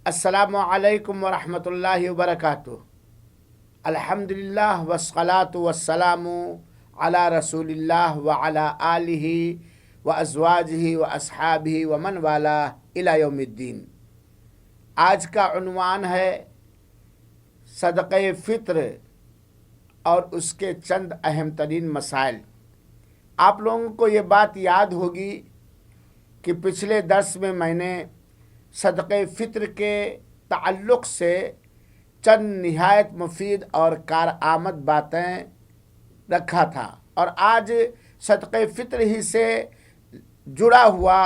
السلام علیکم ورحمۃ اللہ وبرکاتہ۔ الحمدللہ والصلاة والسلام علی رسول اللہ وعلی آلہ وازواجہ واصحابہ ومن والاہ الی یوم الدین۔ آج کا عنوان ہے صدقہ فطر اور اس کے چند اہم ترین مسائل۔ آپ لوگوں کو یہ بات یاد ہوگی کہ پچھلے درس میں نے صدقہ فطر کے تعلق سے چند نہایت مفید اور کارآمد باتیں رکھا تھا، اور آج صدقہ فطر ہی سے جڑا ہوا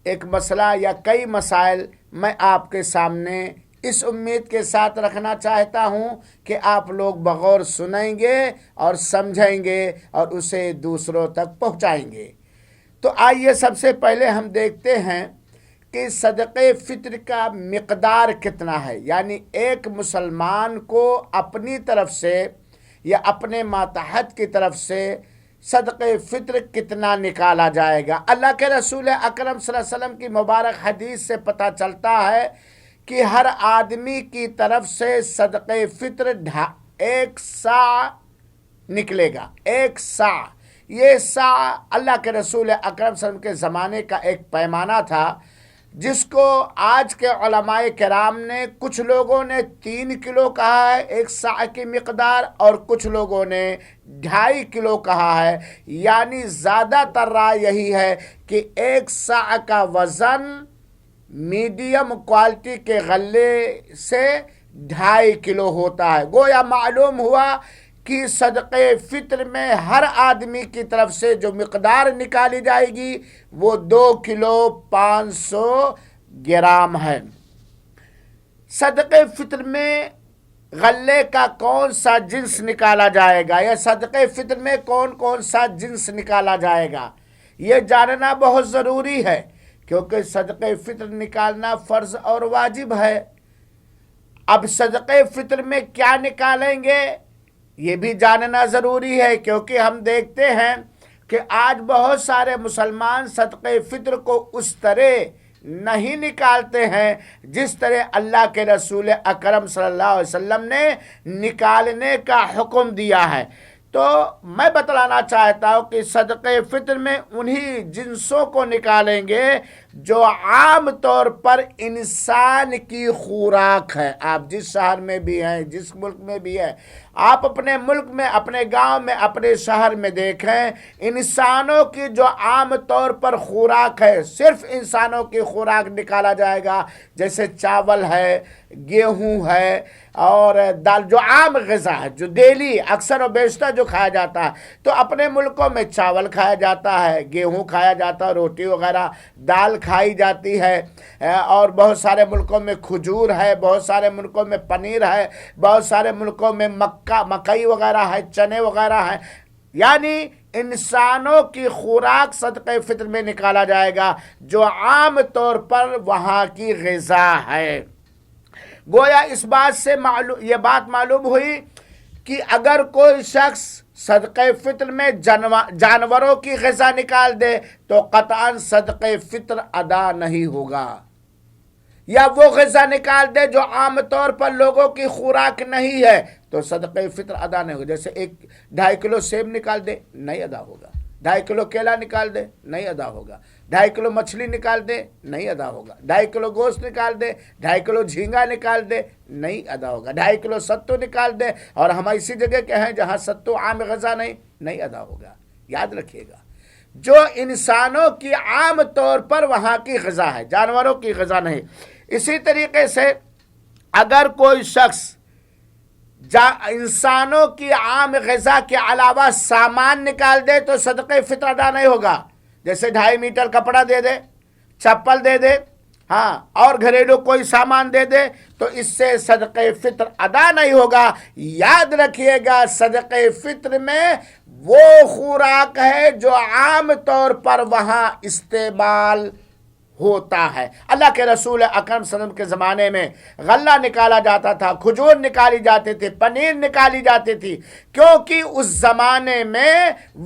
ایک مسئلہ یا کئی مسائل میں آپ کے سامنے اس امید کے ساتھ رکھنا چاہتا ہوں کہ آپ لوگ بغور سنیں گے اور سمجھیں گے اور اسے دوسروں تک پہنچائیں گے۔ تو آئیے سب سے پہلے ہم دیکھتے ہیں کہ صدقہ فطر کا مقدار کتنا ہے، یعنی ایک مسلمان کو اپنی طرف سے یا اپنے ماتحت کی طرف سے صدقہ فطر کتنا نکالا جائے گا۔ اللہ کے رسول اکرم صلی اللہ علیہ وسلم کی مبارک حدیث سے پتہ چلتا ہے کہ ہر آدمی کی طرف سے صدقہ فطر 1 صاع نکلے گا۔ 1 صاع، یہ صاع اللہ کے رسول اکرم صلی اللہ علیہ وسلم کے زمانے کا ایک پیمانہ تھا، جس کو آج کے علماء کرام نے، کچھ لوگوں نے 3 کلو کہا ہے 1 صاع کی مقدار، اور کچھ لوگوں نے 2.5 کلو کہا ہے۔ یعنی زیادہ تر رائے یہی ہے کہ 1 صاع کا وزن میڈیم کوالٹی کے غلے سے 2.5 کلو ہوتا ہے۔ گویا معلوم ہوا کہ صدقہ فطر میں ہر آدمی کی طرف سے جو مقدار نکالی جائے گی وہ 2 کلو 500 گرام ہے۔ صدقہ فطر میں غلے کا کون سا جنس نکالا جائے گا، یا صدقہ فطر میں کون کون سا جنس نکالا جائے گا، یہ جاننا بہت ضروری ہے، کیونکہ صدقہ فطر نکالنا فرض اور واجب ہے۔ اب صدقہ فطر میں کیا نکالیں گے یہ بھی جاننا ضروری ہے، کیونکہ ہم دیکھتے ہیں کہ آج بہت سارے مسلمان صدقہ فطر کو اس طرح نہیں نکالتے ہیں جس طرح اللہ کے رسول اکرم صلی اللہ علیہ وسلم نے نکالنے کا حکم دیا ہے۔ تو میں بتلانا چاہتا ہوں کہ صدقہ فطر میں انہی جنسوں کو نکالیں گے جو عام طور پر انسان کی خوراک ہے۔ آپ جس شہر میں بھی ہیں، جس ملک میں بھی ہیں، آپ اپنے ملک میں، اپنے گاؤں میں، اپنے شہر میں دیکھیں، انسانوں کی جو عام طور پر خوراک ہے، صرف انسانوں کی خوراک نکالا جائے گا، جیسے چاول ہے، گیہوں ہے اور دال، جو عام غذا ہے، جو ڈیلی اکثر و بیشتر جو کھایا جاتا ہے۔ تو اپنے ملکوں میں چاول کھایا جاتا ہے، گیہوں کھایا جاتا ہے، روٹی وغیرہ، دال کھائی جاتی ہے، اور بہت سارے ملکوں میں کھجور ہے، بہت سارے ملکوں میں پنیر ہے، بہت سارے ملکوں میں مکئی وغیرہ ہے، چنے وغیرہ ہیں۔ یعنی انسانوں کی خوراک صدقہ فطر میں نکالا جائے گا جو عام طور پر وہاں کی غذا ہے۔ گویا اس بات سے یہ بات معلوم ہوئی کہ اگر کوئی شخص صدقہ فطر میں جانوروں کی غذا نکال دے تو قطعاً صدقہ فطر ادا نہیں ہوگا، یا وہ غذا نکال دے جو عام طور پر لوگوں کی خوراک نہیں ہے تو صدقہ فطر ادا نہیں ہوگا۔ جیسے 2.5 کلو سیب نکال دے، نہیں ادا ہوگا۔ 2.5 کلو کیلا نکال دے، نہیں ادا ہوگا۔ 2.5 کلو مچھلی نکال دے، نہیں ادا ہوگا۔ 2.5 کلو گوشت نکال دے، 2.5 کلو جھینگا نکال دے، نہیں ادا ہوگا۔ 2.5 کلو ستو نکال دے، اور ہم ایسی جگہ کے ہیں جہاں ستو عام غذا نہیں ادا ہوگا۔ یاد رکھیے گا، جو انسانوں کی عام طور پر وہاں کی غذا ہے، جانوروں کی غذا نہیں۔ اسی طریقے سے اگر کوئی شخص انسانوں کی عام غذا کے علاوہ سامان نکال دے تو صدقہ فطر ادا نہیں ہوگا۔ جیسے 2.5 میٹر کپڑا دے دے، چپل دے دے، ہاں، اور گھریلو کوئی سامان دے دے تو اس سے صدقہ فطر ادا نہیں ہوگا۔ یاد رکھیے گا، صدقہ فطر میں وہ خوراک ہے جو عام طور پر وہاں استعمال ہوتا ہے۔ اللہ کے رسول اکرم صلی اللہ علیہ وسلم کے زمانے میں غلہ نکالا جاتا تھا، کھجور نکالی جاتی تھی، پنیر نکالی جاتی تھی، کیونکہ اس زمانے میں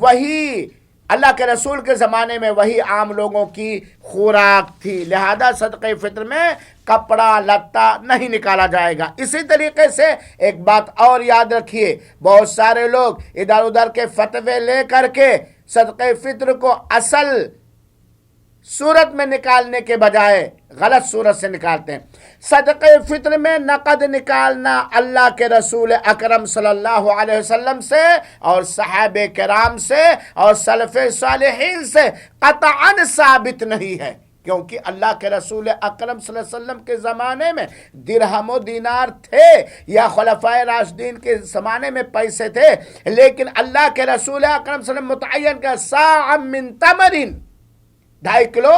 وہی اللہ کے رسول کے زمانے میں وہی عام لوگوں کی خوراک تھی، لہذا صدقہ فطر میں کپڑا لتا نہیں نکالا جائے گا۔ اسی طریقے سے ایک بات اور یاد رکھیے، بہت سارے لوگ ادھر ادھر کے فتوے لے کر کے صدقہ فطر کو اصل صورت میں نکالنے کے بجائے غلط صورت سے نکالتے ہیں۔ صدقہ فطر میں نقد نکالنا اللہ کے رسول اکرم صلی اللہ علیہ وسلم سے اور صحابہ کرام سے اور سلف صالحین سے قطعاً ثابت نہیں ہے، کیونکہ اللہ کے رسول اکرم صلی اللہ علیہ وسلم کے زمانے میں درہم و دینار تھے، یا خلفائے راشدین کے زمانے میں پیسے تھے، لیکن اللہ کے رسول اکرم صلی اللہ علیہ وسلم متعین کا صاع من تمرین، 2.5 کلو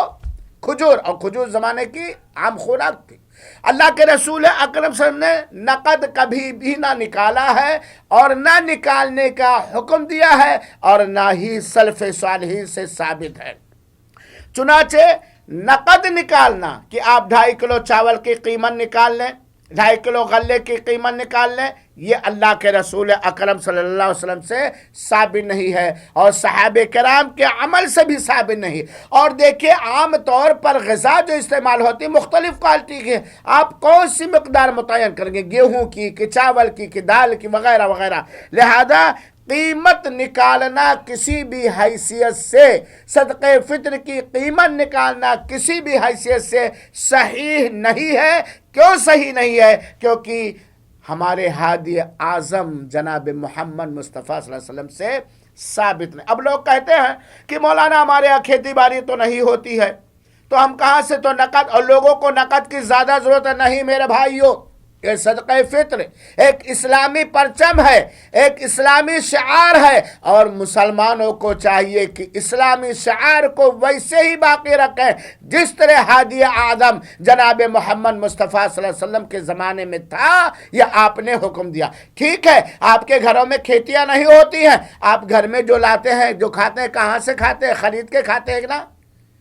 کھجور، اور کھجور زمانے کی عام خوراک تھی۔ اللہ کے رسول اکرم صلی اللہ علیہ وسلم نے نقد کبھی بھی نہ نکالا ہے اور نہ نکالنے کا حکم دیا ہے، اور نہ ہی سلف صالحین سے ثابت ہے۔ چنانچہ نقد نکالنا کہ آپ 2.5 کلو چاول کی قیمت نکال لیں، 2.5 کلو غلے کی قیمت نکال لیں، یہ اللہ کے رسول اکرم صلی اللہ علیہ وسلم سے ثابت نہیں ہے اور صحابہ کرام کے عمل سے بھی ثابت نہیں۔ اور دیکھیے عام طور پر غذا جو استعمال ہوتی ہے مختلف کوالٹی کی ہے، آپ کون سی مقدار متعین کریں گے، گیہوں کی کہ چاول کی کہ دال کی وغیرہ وغیرہ، لہذا قیمت نکالنا کسی بھی حیثیت سے، صدقہ فطر کی قیمت نکالنا کسی بھی حیثیت سے صحیح نہیں ہے۔ کیوں صحیح نہیں ہے؟ کیونکہ ہمارے ہادی اعظم جناب محمد مصطفیٰ صلی اللہ علیہ وسلم سے ثابت نہیں۔ اب لوگ کہتے ہیں کہ مولانا ہمارے یہاں کھیتی باڑی تو نہیں ہوتی ہے، تو ہم کہاں سے تو نقد، اور لوگوں کو نقد کی زیادہ ضرورت ہے۔ نہیں میرے بھائیوں، یہ صدقہ فطر ایک اسلامی پرچم ہے، ایک اسلامی شعار ہے، اور مسلمانوں کو چاہیے کہ اسلامی شعار کو ویسے ہی باقی رکھیں جس طرح ہادی اعظم جناب محمد مصطفیٰ صلی اللہ علیہ وسلم کے زمانے میں تھا، یا آپ نے حکم دیا۔ ٹھیک ہے آپ کے گھروں میں کھیتیاں نہیں ہوتی ہیں، آپ گھر میں جو لاتے ہیں جو کھاتے ہیں کہاں سے کھاتے ہیں؟ خرید کے کھاتے ہیں نا،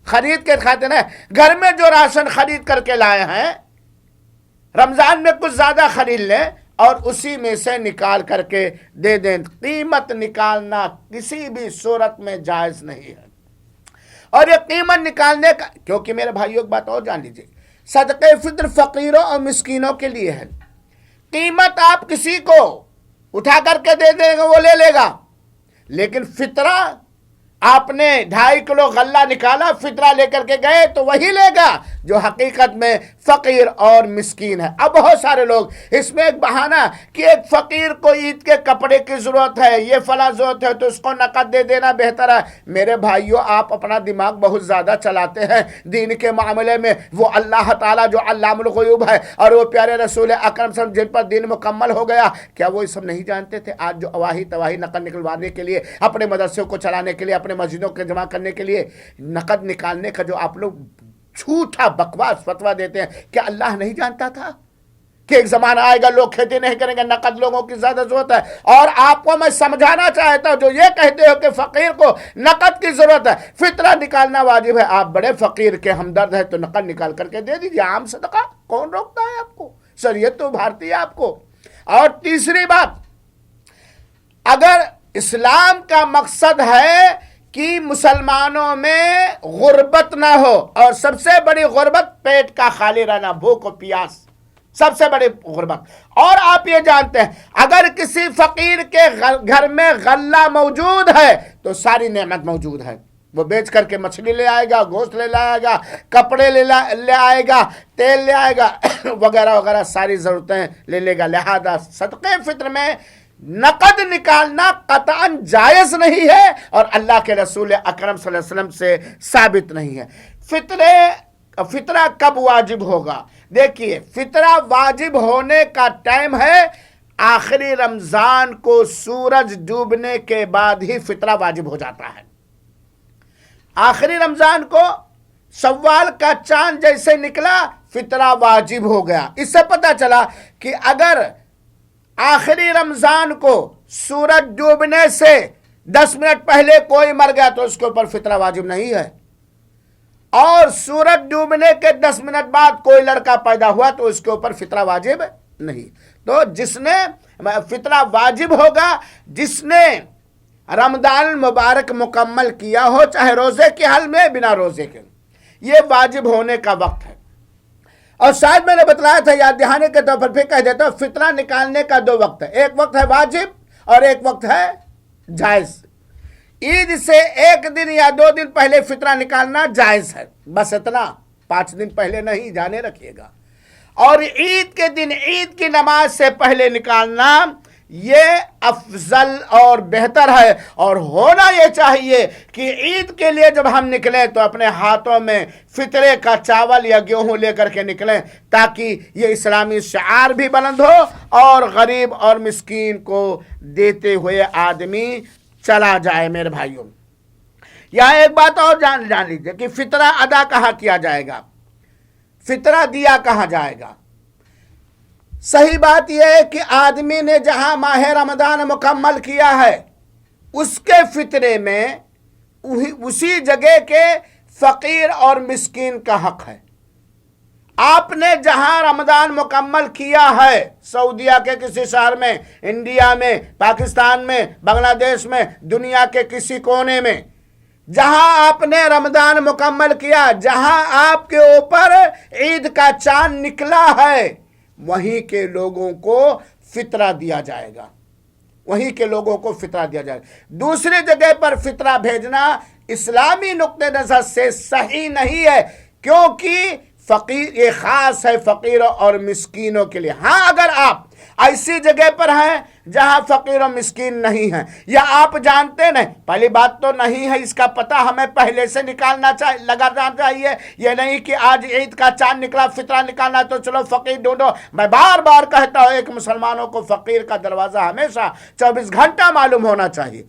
خرید کے کھاتے نا۔ گھر میں جو راشن خرید کر کے لائے ہیں، رمضان میں کچھ زیادہ خرید لیں اور اسی میں سے نکال کر کے دے دیں۔ قیمت نکالنا کسی بھی صورت میں جائز نہیں ہے۔ اور یہ قیمت نکالنے کا، کیونکہ میرے بھائیوں ایک بات اور جان لیجئے، صدقہ فطر فقیروں اور مسکینوں کے لیے ہے۔ قیمت آپ کسی کو اٹھا کر کے دے دیں گے وہ لے لے گا، لیکن فطرہ آپ نے 2.5 کلو غلہ نکالا، فطرہ لے کر کے گئے تو وہی لے گا جو حقیقت میں فقیر اور مسکین ہے۔ اب بہت سارے لوگ اس میں ایک بہانہ کہ ایک فقیر کو عید کے کپڑے کی ضرورت ہے، یہ فلاں ضرورت ہے تو اس کو نقد دے دینا بہتر ہے۔ میرے بھائیوں آپ اپنا دماغ بہت زیادہ چلاتے ہیں دین کے معاملے میں۔ وہ اللہ تعالیٰ جو علام الغیوب ہے اور وہ پیارے رسول اکرم صلی اللہ علیہ وسلم جن پر دین مکمل ہو گیا، کیا وہ یہ سب نہیں جانتے تھے؟ آج جو اواہی تواہی نقد نکلوانے کے لیے، اپنے مدرسوں کو چلانے کے لیے، اپنے مسجدوں کے جمع کرنے کے لیے نقد نکالنے کا جو آپ لوگ جھوٹا بکواس فتویٰ دیتے ہیں، کیا اللہ نہیں جانتا تھا کہ ایک زمانہ آئے گا لوگ کھیتی نہیں کریں گے، نقد لوگوں کی زیادہ ضرورت ہے؟ اور آپ کو میں سمجھانا چاہتا ہوں جو یہ کہتے ہو کہ فقیر کو نقد کی ضرورت ہے، فطرہ نکالنا واجب ہے۔ آپ بڑے فقیر کے ہمدرد ہیں تو نقد نکال کر کے دے دیجیے، عام صدقہ کون روکتا ہے آپ کو؟ شریعت تو ابھارتی ہے آپ کو۔ اور تیسری بات، اگر اسلام کا مقصد ہے کہ مسلمانوں میں غربت نہ ہو، اور سب سے بڑی غربت پیٹ کا خالی رہنا، بھوک و پیاس سب سے بڑی غربت، اور آپ یہ جانتے ہیں اگر کسی فقیر کے گھر میں غلہ موجود ہے تو ساری نعمت موجود ہے۔ وہ بیچ کر کے مچھلی لے آئے گا، گوشت لے آئے گا، کپڑے لے آئے گا، تیل لے آئے گا وغیرہ وغیرہ، ساری ضرورتیں لے گا۔ لہذا صدقہ فطر میں نقد نکالنا قطعاً جائز نہیں ہے اور اللہ کے رسول اکرم صلی اللہ علیہ وسلم سے ثابت نہیں ہے۔ فطرہ کب واجب ہوگا؟ دیکھیے فطرہ واجب ہونے کا ٹائم ہے آخری رمضان کو سورج ڈوبنے کے بعد ہی فطرہ واجب ہو جاتا ہے۔ آخری رمضان کو شوال کا چاند جیسے نکلا فطرہ واجب ہو گیا۔ اس سے پتہ چلا کہ اگر آخری رمضان کو سورج ڈوبنے سے 10 منٹ پہلے کوئی مر گیا تو اس کے اوپر فطرہ واجب نہیں ہے، اور سورج ڈوبنے کے 10 منٹ بعد کوئی لڑکا پیدا ہوا تو اس کے اوپر فطرہ واجب نہیں۔ تو جس نے فطرہ واجب ہوگا جس نے رمضان المبارک مکمل کیا ہو، چاہے روزے کے حال میں بنا روزے کے، یہ واجب ہونے کا وقت ہے۔ اور شاید میں نے بتلایا تھا، یاد دہانے کے طور پر پھر کہہ دیتا ہوں، فطرہ نکالنے کا دو وقت ہے، ایک وقت ہے واجب اور ایک وقت ہے جائز۔ عید سے ایک دن یا 2 دن پہلے فطرہ نکالنا جائز ہے، بس اتنا، 5 دن پہلے نہیں، جانے رکھیے گا۔ اور عید کے دن عید کی نماز سے پہلے نکالنا یہ افضل اور بہتر ہے، اور ہونا یہ چاہیے کہ عید کے لیے جب ہم نکلیں تو اپنے ہاتھوں میں فطرے کا چاول یا گیہوں لے کر کے نکلیں، تاکہ یہ اسلامی شعار بھی بلند ہو اور غریب اور مسکین کو دیتے ہوئے آدمی چلا جائے۔ میرے بھائیوں، یہاں ایک بات اور جان لیجیے کہ فطرہ ادا کہاں کیا جائے گا، فطرہ دیا کہاں جائے گا۔ صحیح بات یہ ہے کہ آدمی نے جہاں ماہ رمضان مکمل کیا ہے، اس کے فطرے میں اسی جگہ کے فقیر اور مسکین کا حق ہے۔ آپ نے جہاں رمضان مکمل کیا ہے، سعودیہ کے کسی شہر میں، انڈیا میں، پاکستان میں، بنگلہ دیش میں، دنیا کے کسی کونے میں، جہاں آپ نے رمضان مکمل کیا، جہاں آپ کے اوپر عید کا چاند نکلا ہے، وہیں کے لوگوں کو فطرہ دیا جائے گا، وہیں کے لوگوں کو فطرہ دیا جائے گا۔ دوسری جگہ پر فطرہ بھیجنا اسلامی نقطہ نظر سے صحیح نہیں ہے، کیونکہ فقیر یہ خاص ہے فقیروں اور مسکینوں کے لیے۔ ہاں، اگر آپ ایسی جگہ پر ہیں جہاں فقیر و مسکین نہیں ہیں، یا آپ جانتے نہیں، پہلی بات تو نہیں ہے اس کا پتہ، ہمیں پہلے سے لگانا چاہیے۔ یہ نہیں کہ آج عید کا چاند نکلا، فطرہ نکالنا تو چلو فقیر ڈھونڈو۔ میں بار بار کہتا ہوں، ایک مسلمانوں کو فقیر کا دروازہ ہمیشہ 24 گھنٹہ معلوم ہونا چاہیے۔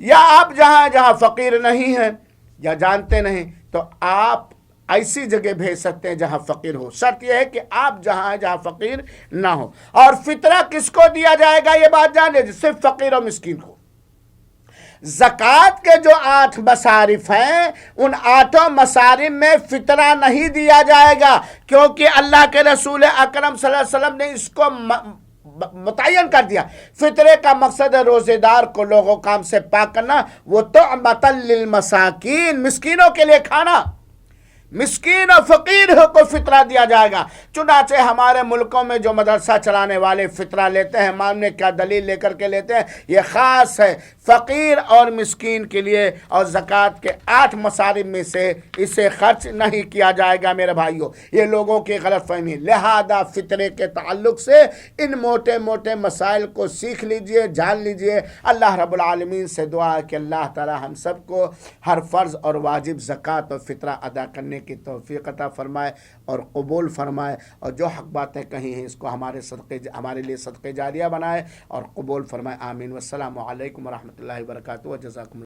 یا آپ جہاں فقیر نہیں ہیں یا جانتے نہیں، تو آپ ایسی جگہ بھیج سکتے ہیں جہاں فقیر ہو، شرط یہ ہے کہ آپ جہاں فقیر نہ ہو۔ اور فطرہ کس کو دیا جائے گا یہ بات جان لیجیے، صرف فقیر و مسکین کو۔ زکوٰۃ کے جو 8 مصارف ہیں، ان 8 مصارف میں فطرہ نہیں دیا جائے گا، کیونکہ اللہ کے رسول اکرم صلی اللہ علیہ وسلم نے اس کو متعین کر دیا۔ فطرے کا مقصد ہے روزے دار کو لوگوں کام سے پاک کرنا، وہ طعمۃ للمساکین، مسکینوں کے لیے کھانا، مسکین و فقیر کو فطرہ دیا جائے گا۔ چنانچہ ہمارے ملکوں میں جو مدرسہ چلانے والے فطرہ لیتے ہیں، ماننے کیا دلیل لے کر کے لیتے ہیں، یہ خاص ہے فقیر اور مسکین کے لیے، اور زکوٰۃ کے 8 مصارف میں سے اسے خرچ نہیں کیا جائے گا۔ میرے بھائیوں، یہ لوگوں کی غلط فہمی، لہذا فطرے کے تعلق سے ان موٹے موٹے مسائل کو سیکھ لیجئے، جان لیجئے۔ اللہ رب العالمین سے دعا ہے کہ اللہ تعالی ہم سب کو ہر فرض اور واجب زکوٰۃ اور فطرہ ادا کرنے کی توفیق عطا فرمائے اور قبول فرمائے، اور جو حق باتیں کہی ہیں اس کو ہمارے لیے صدقہ جاریہ بنائے اور قبول فرمائے۔ آمین۔ والسلام علیکم ورحمۃ اللہ وبرکاتہ۔ جزاکم اللہ۔